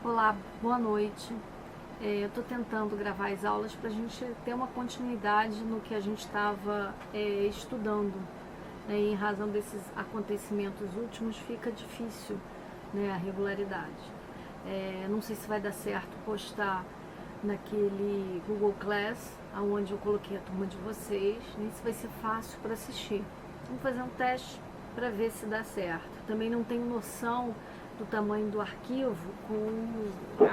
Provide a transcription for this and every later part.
Olá, boa noite. Eu estou tentando gravar as aulas para a gente ter uma continuidade no que a gente estava estudando. Em razão desses acontecimentos últimos, fica difícil, né, a regularidade. Não sei se vai dar certo postar naquele Google Class, onde eu coloquei a turma de vocês, nem se vai ser fácil para assistir. Vamos fazer um teste para ver se dá certo. Também não tenho noção do tamanho do arquivo com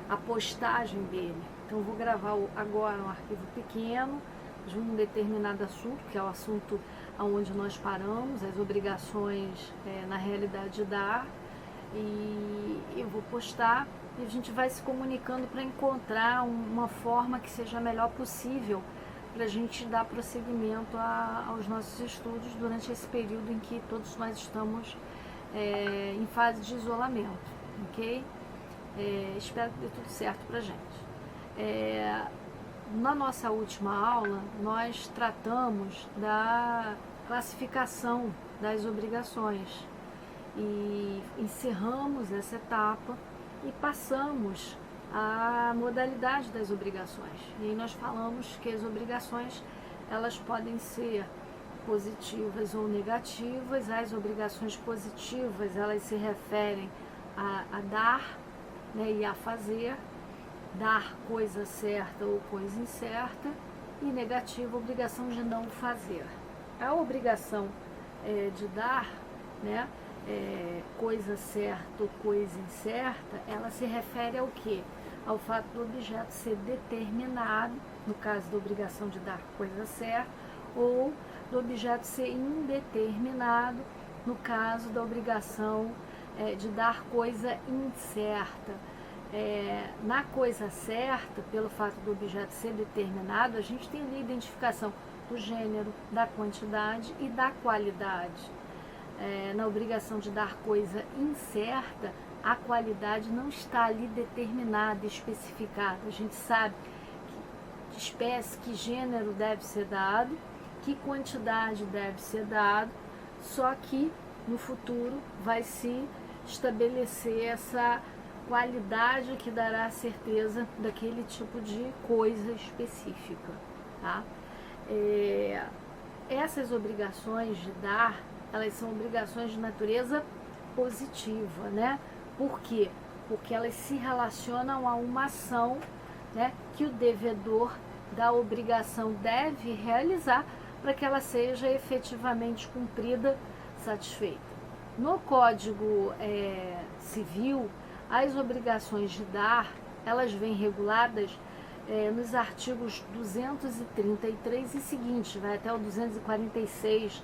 a postagem dele. Então eu vou gravar agora um arquivo pequeno de um determinado assunto, que é o assunto onde nós paramos, as obrigações na realidade dar, e eu vou postar e a gente vai se comunicando para encontrar uma forma que seja a melhor possível para a gente dar prosseguimento aos nossos estudos durante esse período em que todos nós estamos em fase de isolamento, ok? Espero que dê tudo certo pra gente. Na nossa última aula, nós tratamos da classificação das obrigações e encerramos essa etapa e passamos à modalidade das obrigações. E aí nós falamos que as obrigações, elas podem ser positivas ou negativas. As obrigações positivas, elas se referem a dar, né, e a fazer, dar coisa certa ou coisa incerta, e negativa, a obrigação de não fazer. A obrigação de dar, né, coisa certa ou coisa incerta, ela se refere ao quê? Ao fato do objeto ser determinado, no caso da obrigação de dar coisa certa, ou do objeto ser indeterminado, no caso da obrigação de dar coisa incerta. Na coisa certa, pelo fato do objeto ser determinado, a gente tem ali a identificação do gênero, da quantidade e da qualidade. Na obrigação de dar coisa incerta, a qualidade não está ali determinada, especificada. A gente sabe que espécie, que gênero deve ser dado, que quantidade deve ser dado, só que no futuro vai se estabelecer essa qualidade que dará a certeza daquele tipo de coisa específica, tá? Essas obrigações de dar, elas são obrigações de natureza positiva, né? Por quê? Porque elas se relacionam a uma ação, né, que o devedor da obrigação deve realizar para que ela seja efetivamente cumprida, satisfeita. No Código Civil, as obrigações de dar, elas vêm reguladas nos artigos 233 e seguinte, vai até o 246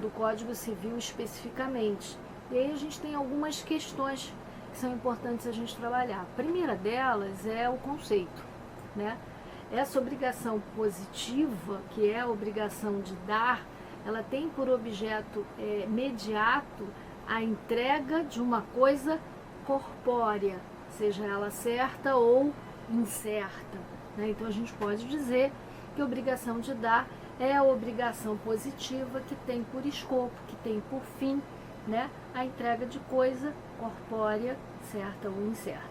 do Código Civil especificamente. E aí a gente tem algumas questões que são importantes a gente trabalhar. A primeira delas é o conceito, né? Essa obrigação positiva, que é a obrigação de dar, ela tem por objeto imediato a entrega de uma coisa corpórea, seja ela certa ou incerta, né? Então a gente pode dizer que a obrigação de dar é a obrigação positiva que tem por escopo, que tem por fim, né, a entrega de coisa corpórea, certa ou incerta.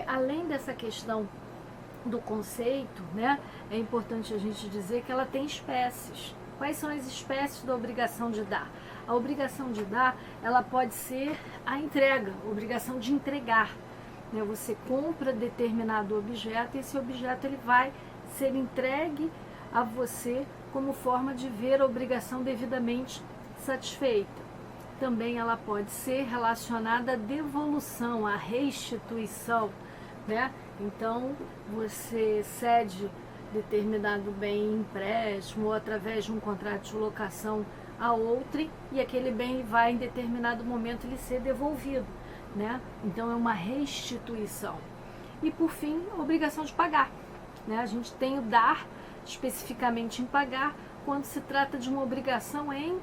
Além dessa questão do conceito, né, é importante a gente dizer que ela tem espécies. Quais são as espécies da obrigação de dar? A obrigação de dar, ela pode ser a entrega, a obrigação de entregar, né? Você compra determinado objeto e esse objeto ele vai ser entregue a você como forma de ver a obrigação devidamente satisfeita. Também ela pode ser relacionada à devolução, à restituição, né? Então, você cede determinado bem em empréstimo ou através de um contrato de locação a outrem e aquele bem vai em determinado momento ele ser devolvido, né? Então, é uma restituição. E, por fim, a obrigação de pagar, né? A gente tem o dar especificamente em pagar quando se trata de uma obrigação em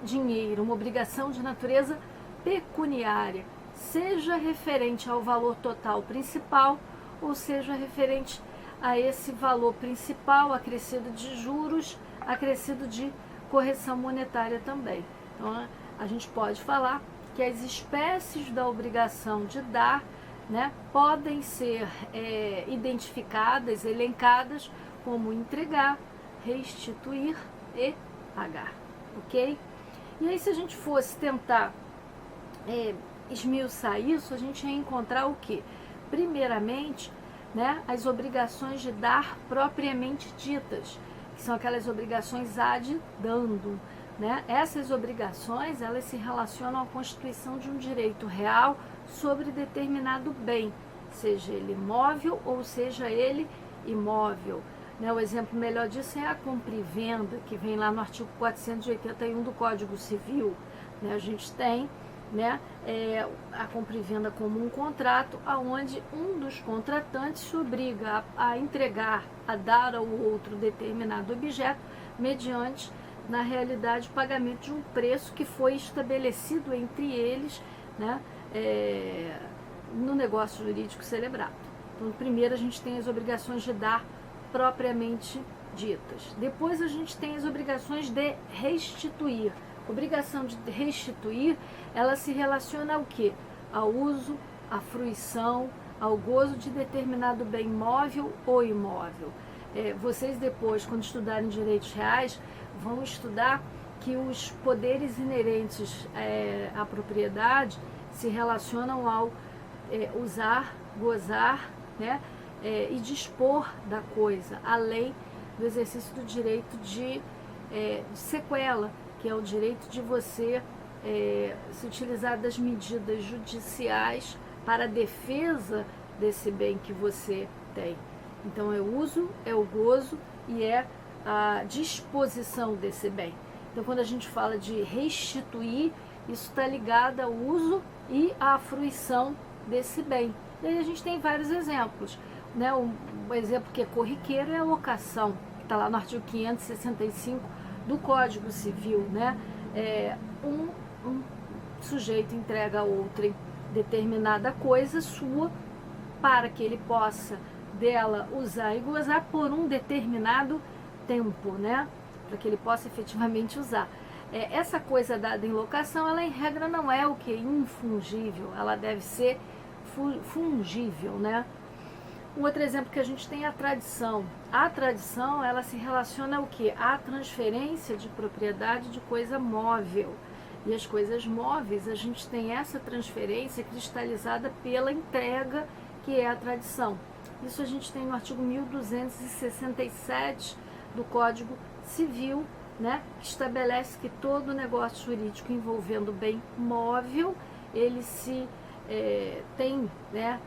dinheiro, uma obrigação de natureza pecuniária, seja referente ao valor total principal ou seja referente a esse valor principal acrescido de juros, acrescido de correção monetária também. Então a gente pode falar que as espécies da obrigação de dar né, podem ser identificadas, elencadas como entregar, restituir e pagar, ok? E aí, se a gente fosse tentar esmiuçar isso, a gente ia encontrar o quê? Primeiramente, né, as obrigações de dar propriamente ditas, que são aquelas obrigações ad dando, né? Essas obrigações, elas se relacionam à constituição de um direito real sobre determinado bem, seja ele móvel ou seja ele imóvel, né? O exemplo melhor disso é a compra e venda, que vem lá no artigo 481 do Código Civil, né? A gente tem, né, a compra e venda como um contrato, aonde um dos contratantes se obriga a entregar, a dar ao outro determinado objeto, mediante, na realidade, o pagamento de um preço que foi estabelecido entre eles, né, no negócio jurídico celebrado. Então, primeiro a gente tem as obrigações de dar propriamente ditas. Depois a gente tem as obrigações de restituir. Obrigação de restituir, ela se relaciona ao quê? Ao uso, à fruição, ao gozo de determinado bem móvel ou imóvel. Vocês depois, quando estudarem direitos reais, vão estudar que os poderes inerentes à propriedade se relacionam ao usar, gozar, né, e dispor da coisa, além do exercício do direito de sequela, que é o direito de você se utilizar das medidas judiciais para a defesa desse bem que você tem. Então é o uso, é o gozo e é a disposição desse bem. Então quando a gente fala de restituir, isso está ligado ao uso e à fruição desse bem. E aí a gente tem vários exemplos, né? Um exemplo que é corriqueiro é a locação, que está lá no artigo 565 do Código Civil, né? Um sujeito entrega a outrem determinada coisa sua para que ele possa dela usar e gozar por um determinado tempo, né? Para que ele possa efetivamente usar. Essa coisa dada em locação, ela em regra não é o que? Infungível, ela deve ser fungível, né? Um outro exemplo que a gente tem é a tradição. A tradição, ela se relaciona ao quê? À transferência de propriedade de coisa móvel. E as coisas móveis, a gente tem essa transferência cristalizada pela entrega, que é a tradição. Isso a gente tem no artigo 1267 do Código Civil, né, que estabelece que todo negócio jurídico envolvendo bem móvel, ele se tem, né,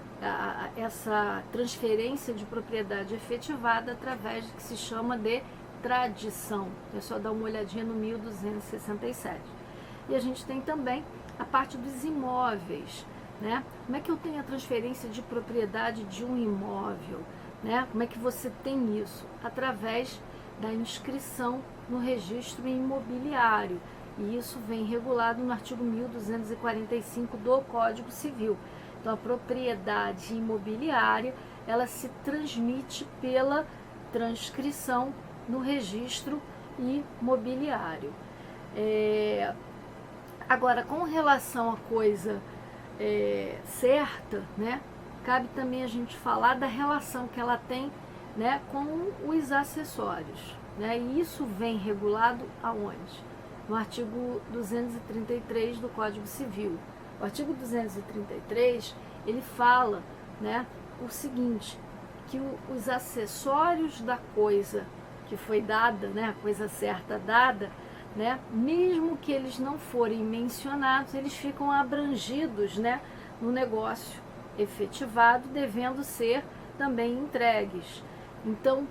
essa transferência de propriedade efetivada através do que se chama de tradição. É só dar uma olhadinha no 1267. E a gente tem também a parte dos imóveis, né? Como é que eu tenho a transferência de propriedade de um imóvel, né? Como é que você tem isso? Através da inscrição no registro imobiliário. E isso vem regulado no artigo 1245 do Código Civil. Então, a propriedade imobiliária, ela se transmite pela transcrição no registro imobiliário. Agora, com relação à coisa certa, né, cabe também a gente falar da relação que ela tem, né, com os acessórios, né, e isso vem regulado aonde? No artigo 233 do Código Civil. O artigo 233, ele fala, né, o seguinte, que os acessórios da coisa que foi dada, né, a coisa certa dada, né, mesmo que eles não forem mencionados, eles ficam abrangidos, né, no negócio efetivado, devendo ser também entregues. Então,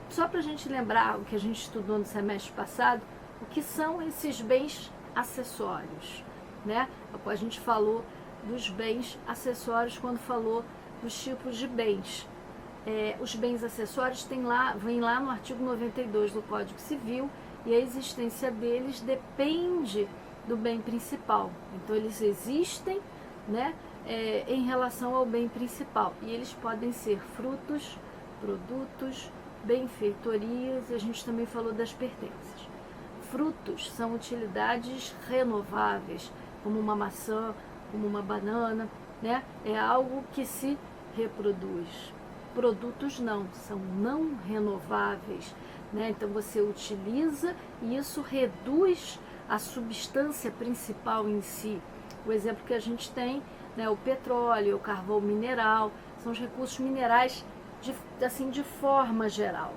só para a gente lembrar o que a gente estudou no semestre passado, o que são esses bens acessórios, né? A gente falou dos bens acessórios quando falou dos tipos de bens. Os bens acessórios vem lá no artigo 92 do Código Civil, e a existência deles depende do bem principal. Então eles existem, né, em relação ao bem principal, e eles podem ser frutos, produtos, benfeitorias, e a gente também falou das pertences. Frutos são utilidades renováveis, como uma maçã, como uma banana, né? É algo que se reproduz. Produtos não, são não renováveis, né? Então você utiliza e isso reduz a substância principal em si. O exemplo que a gente tem, né, o petróleo, o carvão mineral, são os recursos minerais de forma geral.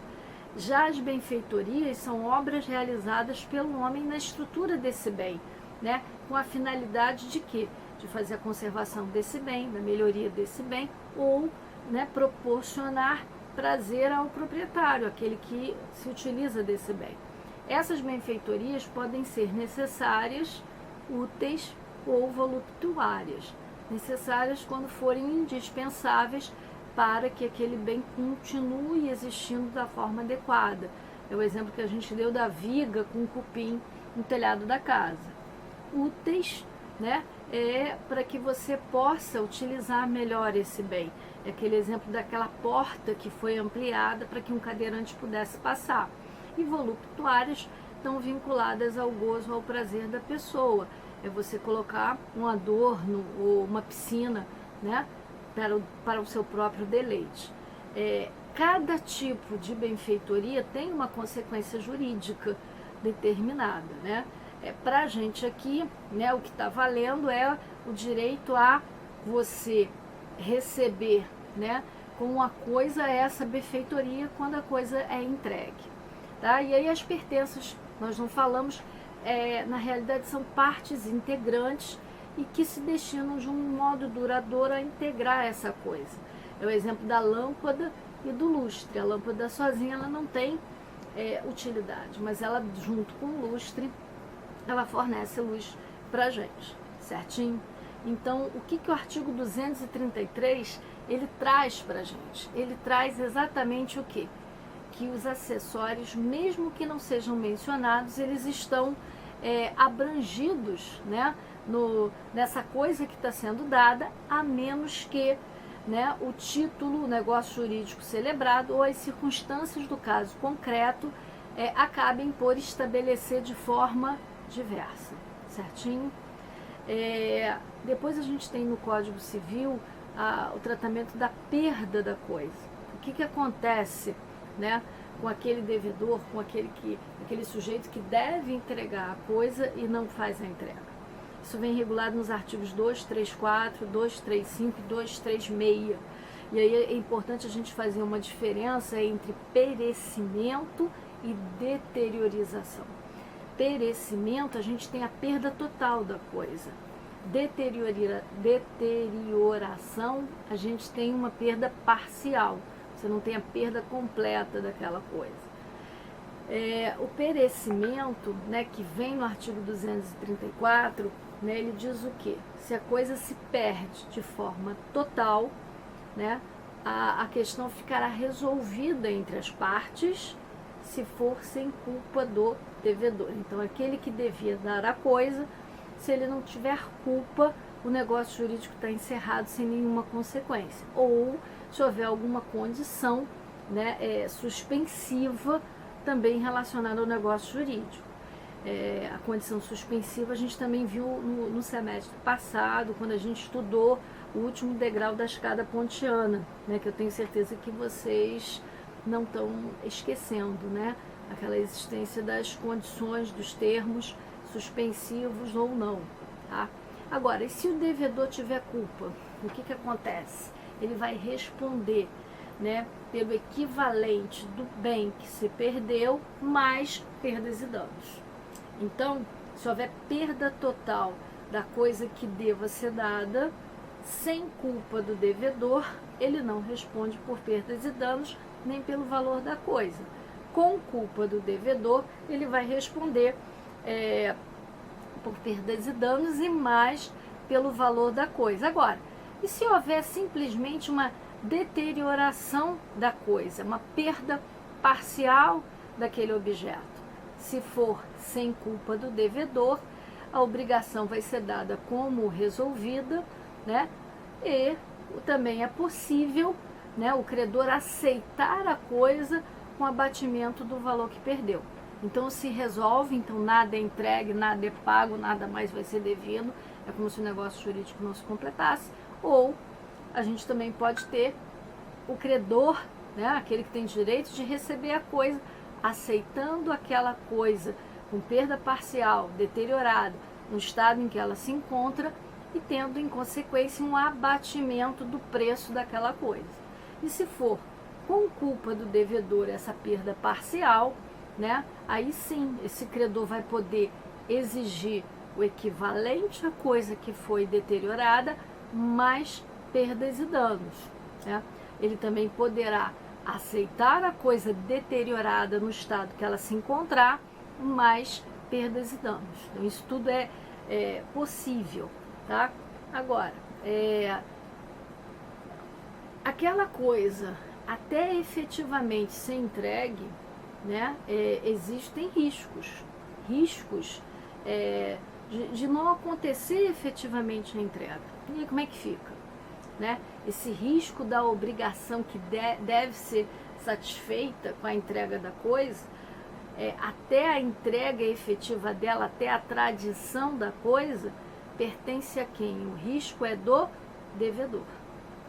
Já as benfeitorias são obras realizadas pelo homem na estrutura desse bem, né, com a finalidade de quê? De fazer a conservação desse bem, da melhoria desse bem, ou, né, proporcionar prazer ao proprietário, aquele que se utiliza desse bem. Essas benfeitorias podem ser necessárias, úteis ou voluptuárias. Necessárias quando forem indispensáveis para que aquele bem continue existindo da forma adequada. É o exemplo que a gente deu da viga com cupim no telhado da casa. Úteis, né, para que você possa utilizar melhor esse bem. É aquele exemplo daquela porta que foi ampliada para que um cadeirante pudesse passar. E voluptuárias estão vinculadas ao gozo, ao prazer da pessoa. É você colocar um adorno ou uma piscina, né, para o seu próprio deleite. Cada tipo de benfeitoria tem uma consequência jurídica determinada, né? Para a gente aqui, né, o que está valendo é o direito a você receber, né, com a coisa essa benfeitoria quando a coisa é entregue, tá? E aí as pertenças, nós não falamos, na realidade são partes integrantes e que se destinam de um modo duradouro a integrar essa coisa. É o exemplo da lâmpada e do lustre. A lâmpada sozinha ela não tem utilidade, mas ela junto com o lustre ela fornece luz para a gente, certinho? Então, o que o artigo 233 ele traz para a gente? Ele traz exatamente o quê? Que os acessórios, mesmo que não sejam mencionados, eles estão abrangidos, né, nessa coisa que está sendo dada, a menos que, né, o título, o negócio jurídico celebrado ou as circunstâncias do caso concreto acabem por estabelecer de forma diversa, certinho? Depois a gente tem no Código Civil o tratamento da perda da coisa. O que acontece, né, com aquele devedor, com aquele sujeito que deve entregar a coisa e não faz a entrega. Isso vem regulado nos artigos 234, 235 e 236. E aí é importante a gente fazer uma diferença entre perecimento e deteriorização. Perecimento, a gente tem a perda total da coisa. Deterioração, a gente tem uma perda parcial. Você não tem a perda completa daquela coisa. O perecimento, né, que vem no artigo 234, né, ele diz o quê? Se a coisa se perde de forma total, né, a questão ficará resolvida entre as partes se for sem culpa do devedor. Então, aquele que devia dar a coisa, se ele não tiver culpa, o negócio jurídico está encerrado sem nenhuma consequência. Ou, se houver alguma condição, né, suspensiva, também relacionada ao negócio jurídico. A condição suspensiva a gente também viu no semestre passado, quando a gente estudou o último degrau da escada pontiana, né, que eu tenho certeza que vocês não estão esquecendo, né, aquela existência das condições, dos termos suspensivos ou não, tá? Agora, e se o devedor tiver culpa, o que acontece? Ele vai responder, né, pelo equivalente do bem que se perdeu, mais perdas e danos. Então, se houver perda total da coisa que deva ser dada, sem culpa do devedor, ele não responde por perdas e danos, nem pelo valor da coisa. Com culpa do devedor, ele vai responder por perdas e danos e mais pelo valor da coisa. Agora, e se houver simplesmente uma deterioração da coisa, uma perda parcial daquele objeto? Se for sem culpa do devedor, a obrigação vai ser dada como resolvida, né? E também é possível, né, o credor aceitar a coisa com abatimento do valor que perdeu. Então se resolve, então nada é entregue, nada é pago, nada mais vai ser devido, é como se o negócio jurídico não se completasse, Ou a gente também pode ter o credor, né, aquele que tem direito de receber a coisa, aceitando aquela coisa com perda parcial, deteriorada, no estado em que ela se encontra e tendo em consequência um abatimento do preço daquela coisa. E se for com culpa do devedor essa perda parcial, né, aí sim esse credor vai poder exigir o equivalente à coisa que foi deteriorada, mais perdas e danos, né? Ele também poderá aceitar a coisa deteriorada no estado que ela se encontrar, mais perdas e danos. Então, isso tudo é possível, tá? Agora, aquela coisa até efetivamente ser entregue, né, existem riscos de não acontecer efetivamente a entrega. E aí, como é que fica? Né? Esse risco da obrigação que deve ser satisfeita com a entrega da coisa, até a entrega efetiva dela, até a tradição da coisa, pertence a quem? O risco é do devedor.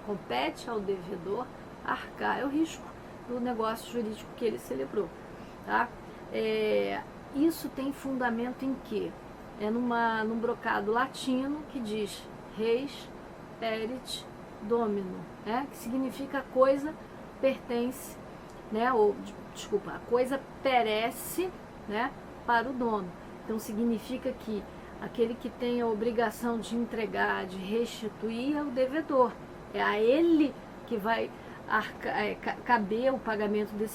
Compete ao devedor arcar. É o risco do negócio jurídico que ele celebrou. Tá? Isso tem fundamento em quê? Num brocado latino que diz res perit domino, né? Que significa a coisa pertence, né? A coisa perece, né, para o dono. Então significa que aquele que tem a obrigação de entregar, de restituir, é o devedor. É a ele que vai caber o pagamento desse